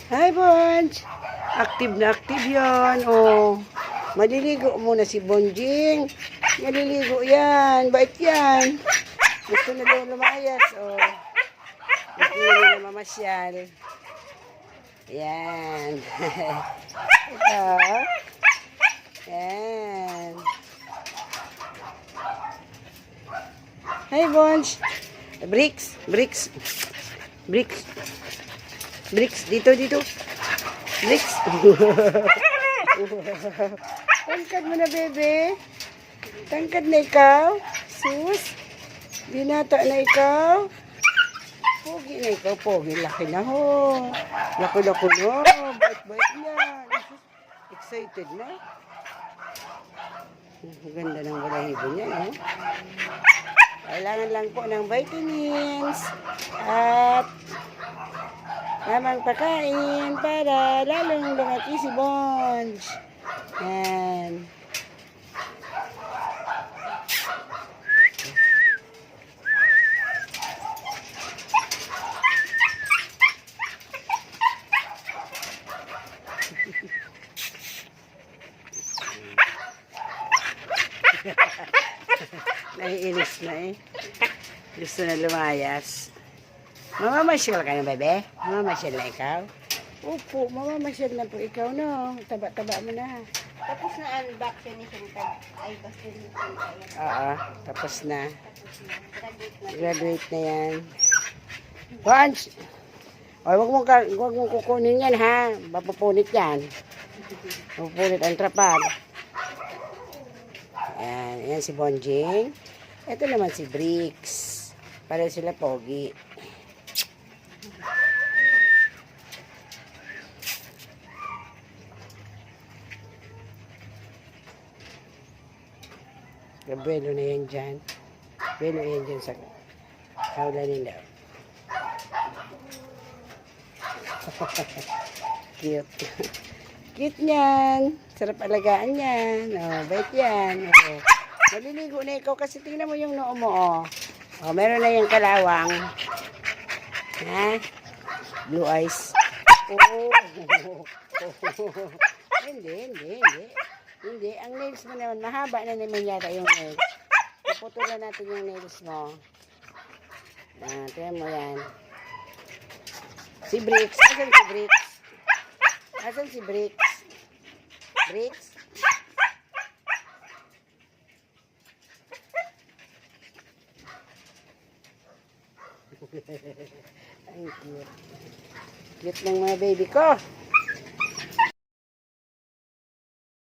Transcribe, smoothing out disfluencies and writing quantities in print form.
Hi, Bonj. Active na active yan. Oh. Maliligo muna si Bonjing. Maliligo yan. Bait yan. Gusto na daw lumayas. Oh. Gusto na mamasyal. Yan. Ito. Yan. Hi, Bonj. Bricks. Bricks. Bricks. Bricks. Dito, dito. Bricks. Tangkad mo na, bebe. Tangkad na ikaw. Sus. Binata na ikaw. Pogi na ikaw. Pogi. Laki na ho. Lako-lako na. Bait-bait na. Excited na. Ang ganda ng balahibo niya, no? Kailangan lang po ng vitamins at tamang pagkain para lalong lumaki si Bonj. Yan. Naiinis na eh. Gusto na lumayas. Mamamasyal ka na, bebe? Mamamasyal na ikaw? Opo, mamamasyal na po ikaw, no? Taba-taba mo na. Tapos na ang vaccination card. Ay, vaccination card. Oo, tapos na. Graduate na. Graduate na yan. Once! O, wag mong kukunin yan, ha? Mapupunit yan. Mapupunit ang trapal. Yan, yan si Bonjing. Ito naman si Bricks. Para sila pogi. Belo na yan dyan. Belo yan dyan sa kaula nila. Cute. Cute niyan. Sarap alagaan yan. Oh, bait yan. Oh. Maliligo na ikaw kasi tingnan mo yung noo mo. Oh, oh meron na yung kalawang. Ha? Blue eyes. Oh. Hindi. Hindi. Ang nails mo naman, mahaba na naman yata yung nails. Puputulan natin yung nails mo. Tingnan mo yan. Si Bricks. Asan si Bricks? Asan si Bricks? Bricks? Ang cute. Cute ng mga baby ko.